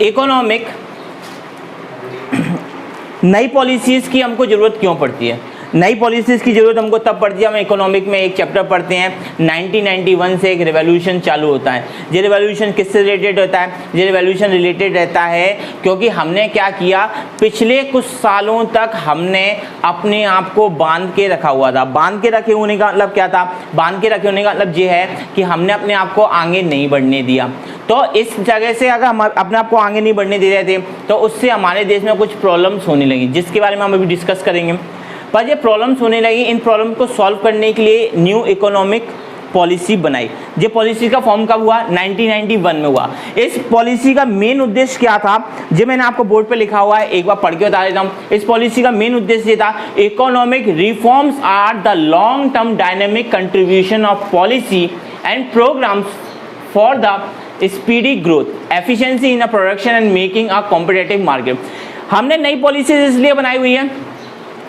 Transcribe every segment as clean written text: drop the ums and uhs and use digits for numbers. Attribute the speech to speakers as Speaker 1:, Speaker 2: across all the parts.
Speaker 1: Economic नई policies की हमको ज़रूरत क्यों पड़ती है? नई पॉलिसीज़ की ज़रूरत हमको तब पड़ती है, हम इकोनॉमिक में एक चैप्टर पढ़ते हैं 1991 से एक रिवॉल्यूशन चालू होता है। ये रिवॉल्यूशन किससे रिलेटेड होता है? ये रिवॉल्यूशन रिलेटेड रहता है क्योंकि हमने क्या किया, पिछले कुछ सालों तक हमने अपने आप को बांध के रखा हुआ था। बांध के रखे होने का मतलब क्या था? बांध के रखे होने का मतलब ये है कि हमने अपने आप को आगे नहीं बढ़ने दिया। तो इस जगह से अगर हम अपने आप को आगे नहीं बढ़ने दे रहे थे तो उससे हमारे देश में कुछ प्रॉब्लम्स होने लगी, जिसके बारे में हम अभी डिस्कस करेंगे। पर ये प्रॉब्लम्स होने लगी, इन प्रॉब्लम को सॉल्व करने के लिए न्यू इकोनॉमिक पॉलिसी बनाई। ये पॉलिसी का फॉर्म कब हुआ? 1991 में हुआ। इस पॉलिसी का मेन उद्देश्य क्या था? जो मैंने आपको बोर्ड पे लिखा हुआ है, एक बार पढ़ के बता देता हूँ। इस पॉलिसी का मेन उद्देश्य ये था, economic reforms are the long term dynamic contribution of policy and programs for the speedy growth, efficiency in a production and making a competitive market. हमने नई पॉलिसीज इसलिए बनाई हुई है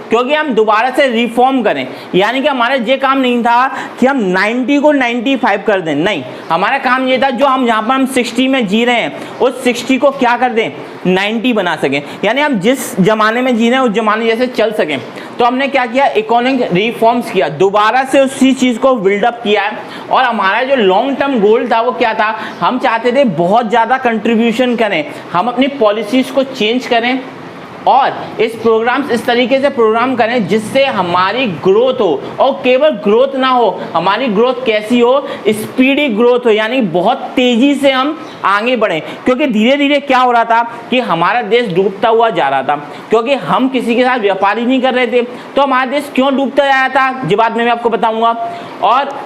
Speaker 1: क्योंकि हम दोबारा से रिफॉर्म करें, यानी कि हमारा ये काम नहीं था कि हम 90 को 95 कर दें, नहीं, हमारा काम ये था जो हम यहाँ पर हम 60 में जी रहे हैं उस 60 को क्या कर दें, 90 बना सकें, यानी हम जिस जमाने में जी रहे हैं उस जमाने जैसे चल सकें। तो हमने क्या किया, इकोनॉमिक रिफॉर्म्स किया, दोबारा से उसी चीज़ को बिल्डअप किया है। और हमारा जो लॉन्ग टर्म गोल था वो क्या था, हम चाहते थे बहुत ज़्यादा कंट्रीब्यूशन करें, हम अपनी पॉलिसीज़ को चेंज करें और इस प्रोग्राम्स इस तरीके से प्रोग्राम करें जिससे हमारी ग्रोथ हो, और केवल ग्रोथ ना हो, हमारी ग्रोथ कैसी हो, स्पीडी ग्रोथ हो, यानी बहुत तेज़ी से हम आगे बढ़ें। क्योंकि धीरे धीरे क्या हो रहा था कि हमारा देश डूबता हुआ जा रहा था, क्योंकि हम किसी के साथ व्यापार ही नहीं कर रहे थे। तो हमारा देश क्यों डूबता जा रहा था, ये बात मैं आपको बताऊँगा। और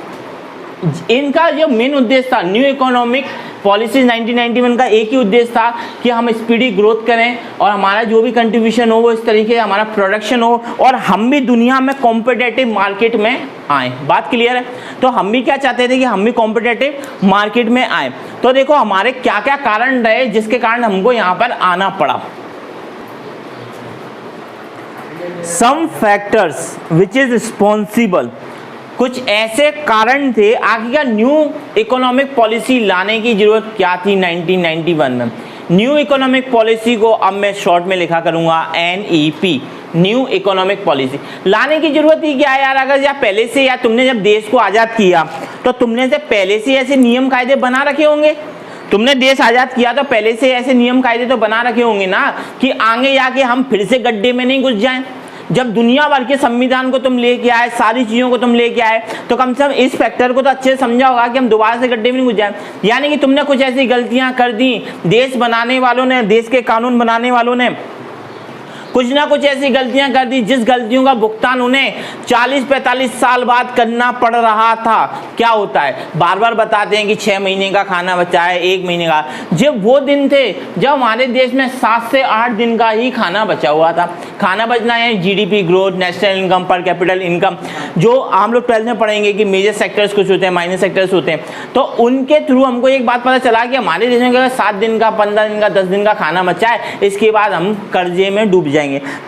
Speaker 1: इनका जो मेन उद्देश्य था, न्यू इकोनॉमिक पॉलिसीज 1991 का एक ही उद्देश्य था कि हम स्पीडी ग्रोथ करें और हमारा जो भी कंट्रीब्यूशन हो वो इस तरीके से हमारा प्रोडक्शन हो और हम भी दुनिया में कॉम्पिटिटिव मार्केट में आए। बात क्लियर है? तो हम भी क्या चाहते थे कि हम भी कॉम्पिटिटिव मार्केट में आए। तो देखो हमारे क्या क्या कारण रहे जिसके कारण हमको यहाँ पर आना पड़ा। Some factors which is responsible, कुछ ऐसे कारण थे आखिरकार न्यू इकोनॉमिक पॉलिसी लाने की जरूरत क्या थी 1991 में। न्यू इकोनॉमिक पॉलिसी को अब मैं शॉर्ट में लिखा करूंगा NEP, न्यू इकोनॉमिक पॉलिसी लाने की जरूरत ही क्या है यार। अगर या पहले से, या तुमने जब देश को आज़ाद किया तो तुमने से पहले से ऐसे नियम कायदे बना रखे होंगे। तुमने देश आज़ाद किया तो पहले से ऐसे नियम कायदे तो बना रखे होंगे ना कि आगे जाके हम फिर से गड्ढे में नहीं घुस जाएं। जब दुनिया भर के संविधान को तुम लेके आए, सारी चीज़ों को तुम लेके आए, तो कम से कम इस फैक्टर को तो अच्छे से समझा होगा कि हम दोबारा से गड्ढे में नहीं घुस जाए। यानी कि तुमने कुछ ऐसी गलतियां कर दी, देश बनाने वालों ने, देश के कानून बनाने वालों ने कुछ ना कुछ ऐसी गलतियां कर दी जिस गलतियों का भुगतान उन्हें 40-45 साल बाद करना पड़ रहा था। क्या होता है, बार बार बताते हैं कि 6 महीने का खाना बचा है, 1 महीने का। जब वो दिन थे जब हमारे देश में 7 से 8 दिन का ही खाना बचा हुआ था। खाना बचना है GDP ग्रोथ, नेशनल इनकम, पर कैपिटल इनकम, जो हम लोग 12th में पढ़ेंगे कि मेजर सेक्टर्स कुछ होते हैं, माइनर सेक्टर्स होते हैं। तो उनके थ्रू हमको एक बात पता चला कि हमारे देश में अगर 7 दिन का, 15 दिन का, 10 दिन का खाना बचा है, इसके बाद हम कर्जे में डूब जाएंगे।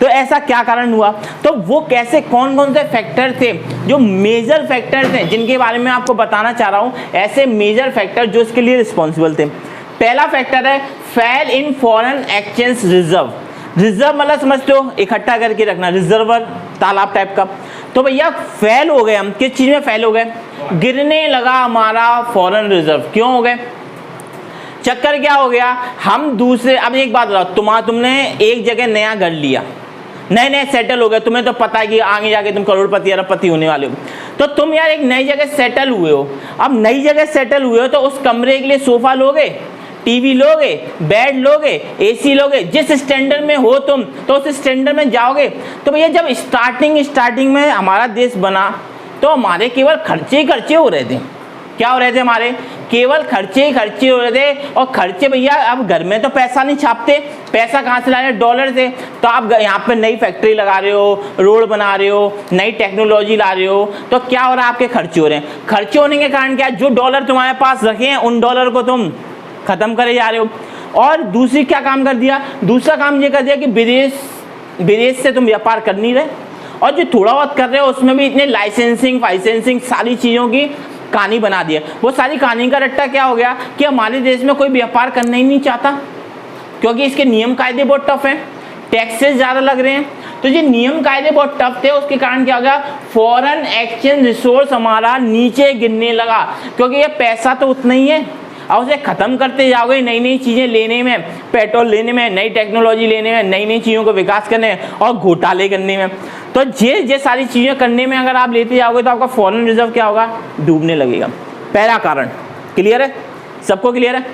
Speaker 1: तो ऐसा क्या कारण हुआ, तो वो कैसे, कौन कौन से फैक्टर थे जो मेजर फैक्टर थे जिनके बारे में आपको बताना चाह रहा हूं। ऐसे मेजर फैक्टर जो इसके लिए रिस्पॉन्सिबल थे। पहला फैक्टर है fail in foreign exchange reserve. Reserve मतलब समझते हो, इकट्ठा करके रखना, रिजर्वर, तालाब टाइप का। तो भैया फेल हो गए हम, किस चीज में फेल हो गए, गिरने लगा हमारा फॉरेन रिजर्व। क्यों हो गए, चक्कर क्या हो गया, हम दूसरे, अब एक बात बताओ, तुमने एक जगह नया घर लिया, नए नए सेटल हो गए, तुम्हें तो पता है कि आगे जाके तुम करोड़पति अरबपति होने वाले हो। तो तुम यार एक नई जगह सेटल हुए हो, अब नई जगह सेटल हुए हो तो उस कमरे के लिए सोफा लोगे, टीवी लोगे, बेड लोगे, AC लोगे, जिस स्टैंडर्ड में हो तुम तो उस स्टैंडर्ड में जाओगे। तो भैया जब स्टार्टिंग में हमारा देश बना तो हमारे केवल खर्चे ही खर्चे हो रहे थे। क्या हो रहे थे, हमारे केवल खर्चे ही खर्चे हो रहे थे। और खर्चे भैया, अब घर में तो पैसा नहीं छापते, पैसा कहाँ से ला रहे, डॉलर से। तो आप यहाँ पे नई फैक्ट्री लगा रहे हो, रोड बना रहे हो, नई टेक्नोलॉजी ला रहे हो, तो क्या हो रहा है, आपके खर्चे हो रहे हैं। खर्चे होने के कारण क्या, जो डॉलर तुम्हारे पास रखे हैं उन डॉलर को तुम खत्म करे जा रहे हो। और दूसरी क्या काम कर दिया, दूसरा काम ये कर दिया कि विदेश से तुम व्यापार कर नहीं रहे, और जो थोड़ा बहुत कर रहे हो उसमें भी इतने लाइसेंसिंग सारी चीज़ों की कहानी बना दी है। वो सारी कहानी का रट्टा क्या हो गया कि हमारे देश में कोई व्यापार करना ही नहीं चाहता, क्योंकि इसके नियम कायदे बहुत टफ हैं, टैक्सेस ज़्यादा लग रहे हैं। तो ये नियम कायदे बहुत टफ थे, उसके कारण क्या हो गया, फॉरेन एक्सचेंज रिसोर्स हमारा नीचे गिरने लगा, क्योंकि ये पैसा तो उतना ही है, और उसे ख़त्म करते जाओगे नई नई चीज़ें लेने में, पेट्रोल लेने में, नई टेक्नोलॉजी लेने में, नई नई चीज़ों को विकास करने और घोटाले करने में। तो ये सारी चीज़ें करने में अगर आप लेते जाओगे तो आपका फॉरेन रिजर्व क्या होगा, डूबने लगेगा। पहला कारण क्लियर है, सबको क्लियर है।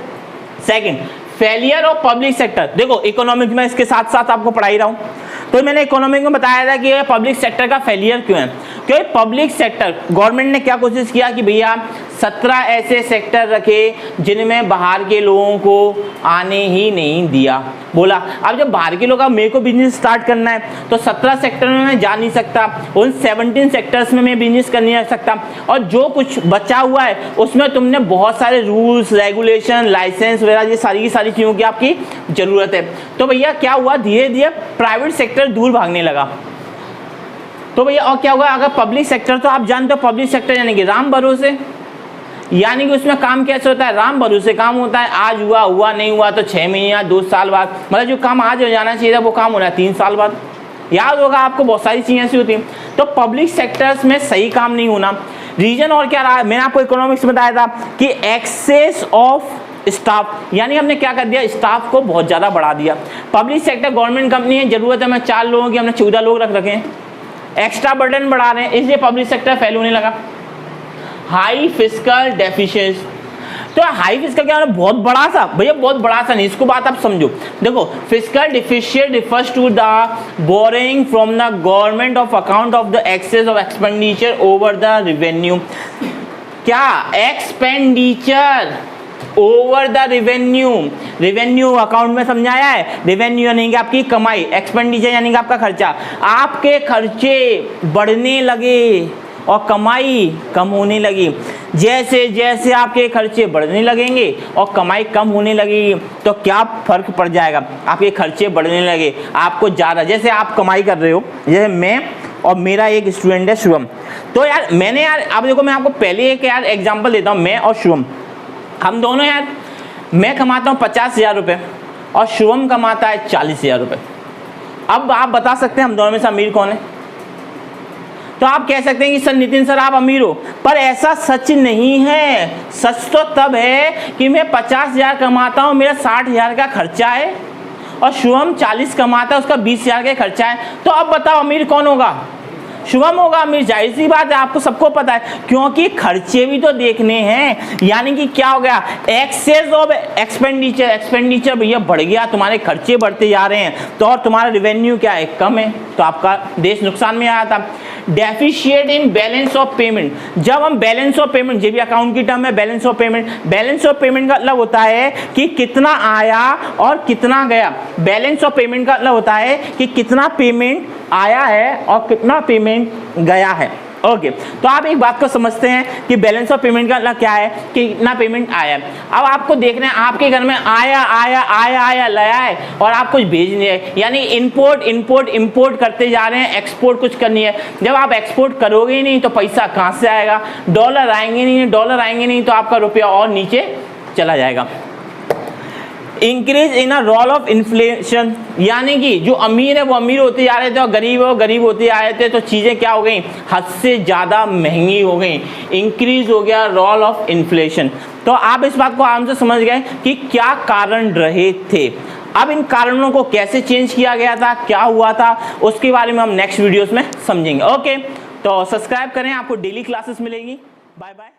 Speaker 1: Second, failure of public sector. देखो इकोनॉमिक्स में इसके साथ साथ आपको पढ़ा ही रहा हूँ, तो मैंने इकोनॉमिक में बताया था कि पब्लिक सेक्टर का फेलियर क्यों है। क्योंकि पब्लिक सेक्टर गवर्नमेंट ने क्या कोशिश किया कि भैया 17 ऐसे सेक्टर रखे जिनमें बाहर के लोगों को आने ही नहीं दिया। बोला अब जब बाहर के लोग, मेरे को बिजनेस स्टार्ट करना है तो 17 सेक्टर में मैं जा नहीं सकता, उन 17 सेक्टर्स में मैं बिजनेस कर नहीं सकता, और जो कुछ बचा हुआ है उसमें तुमने बहुत सारे रूल्स रेगुलेशन लाइसेंस वगैरह ये सारी की सारी चीज़ों की आपकी ज़रूरत है। तो भैया क्या हुआ, धीरे धीरे प्राइवेट सेक्टर दूर भागने लगा। तो भैया और क्या होगा, अगर पब्लिक सेक्टर, तो आप जानते हो पब्लिक सेक्टर यानी कि राम भरोसे, यानी कि उसमें काम कैसे होता है, राम भरोसे काम होता है। आज हुआ नहीं हुआ तो 6 महीने या 2 साल बाद, मतलब जो काम आज हो जाना चाहिए था वो काम हो रहा है 3 साल बाद। याद होगा आपको, बहुत सारी चीज़ें ऐसी होती हैं। तो पब्लिक सेक्टर्स में सही काम नहीं होना रीजन और क्या रहा, मैंने आपको इकोनॉमिक्स में बताया था कि एक्सेस ऑफ स्टाफ, यानी हमने क्या कर दिया, स्टाफ को बहुत ज़्यादा बढ़ा दिया। पब्लिक सेक्टर गवर्नमेंट कंपनी है, जरूरत है हमें 4 लोगों की, हमने 14 लोग रख रखे हैं, एक्स्ट्रा बर्डन बढ़ा रहे हैं, इसलिए पब्लिक सेक्टर फेल होने लगा। हाई फिस्कल डेफिशिएंसी, तो हाई फिस्कल क्या है, बहुत बड़ा सा, भैया बहुत बड़ा सा नहीं, इसको बात आप समझो। देखो fiscal deficient refers to the borrowing from the government of account of the excess of expenditure over the revenue. क्या expenditure over the revenue, revenue account में समझाया है, रेवेन्यू यानी कि आपकी कमाई, एक्सपेंडिचर यानी कि आपका खर्चा। आपके खर्चे बढ़ने लगे और कमाई कम होने लगी। जैसे जैसे आपके खर्चे बढ़ने लगेंगे और कमाई कम होने लगेगी तो क्या फर्क पड़ जाएगा, आपके खर्चे बढ़ने लगे, आपको ज़्यादा, जैसे आप कमाई कर रहे हो, जैसे मैं और मेरा एक स्टूडेंट है शुभम, तो यार मैंने यार आप देखो, मैं आपको पहले एक यार एग्जांपल देता हूँ, मैं और शुभम, हम दोनों यार, मैं कमाता हूँ 50,000 रुपये और शुभम कमाता है 40,000 रुपये। अब आप बता सकते हैं हम दोनों में से अमीर कौन है, तो आप कह सकते हैं कि सर नितिन सर आप अमीर हो, पर ऐसा सच नहीं है। सच तो तब है कि मैं 50,000 कमाता हूँ, मेरा 60,000 का खर्चा है, और शुभम 40 कमाता है, उसका 20,000 का खर्चा है। तो अब बताओ अमीर कौन होगा, शुभम होगा अमीर, जाहिर सी बात है, आपको सबको पता है, क्योंकि खर्चे भी तो देखने हैं। यानी कि क्या हो गया, एक्सेस ऑफ एक्सपेंडिचर, एक्सपेंडिचर भैया बढ़ गया, तुम्हारे खर्चे बढ़ते जा रहे हैं, तो और तुम्हारा रेवेन्यू क्या है, कम है, तो आपका देश नुकसान में आया था। Deficit in balance of payment, जब हम बैलेंस ऑफ पेमेंट, जो भी अकाउंट की टर्म है balance of payment, balance of payment का मतलब होता है कि कितना आया और कितना गया। बैलेंस ऑफ पेमेंट का मतलब होता है कि कितना पेमेंट आया है और कितना पेमेंट गया है। ओके, तो आप एक बात को समझते हैं कि बैलेंस ऑफ पेमेंट का मतलब क्या है, कि कितना पेमेंट आया है। अब आपको देखना है आपके घर में आया आया आया आया लाया है और आप कुछ भेजने है, यानी इंपोर्ट इंपोर्ट इंपोर्ट करते जा रहे हैं, एक्सपोर्ट कुछ करनी है। जब आप एक्सपोर्ट करोगे ही नहीं तो पैसा कहाँ से आएगा, डॉलर आएंगे नहीं, डॉलर आएंगे नहीं तो आपका रुपया और नीचे चला जाएगा। Increase in a role of inflation, यानी कि जो अमीर है वो अमीर होते जा रहे थे और गरीब है वो गरीब होते जा रहे थे, तो चीज़ें क्या हो गई, हद से ज़्यादा महंगी हो गई, इंक्रीज हो गया रोल ऑफ इन्फ्लेशन। तो आप इस बात को आराम से समझ गए कि क्या कारण रहे थे। अब इन कारणों को कैसे चेंज किया गया था, क्या हुआ था, उसके बारे में हम नेक्स्ट वीडियोस में समझेंगे। ओके, तो सब्सक्राइब करें, आपको डेली क्लासेस मिलेंगी। Bye bye.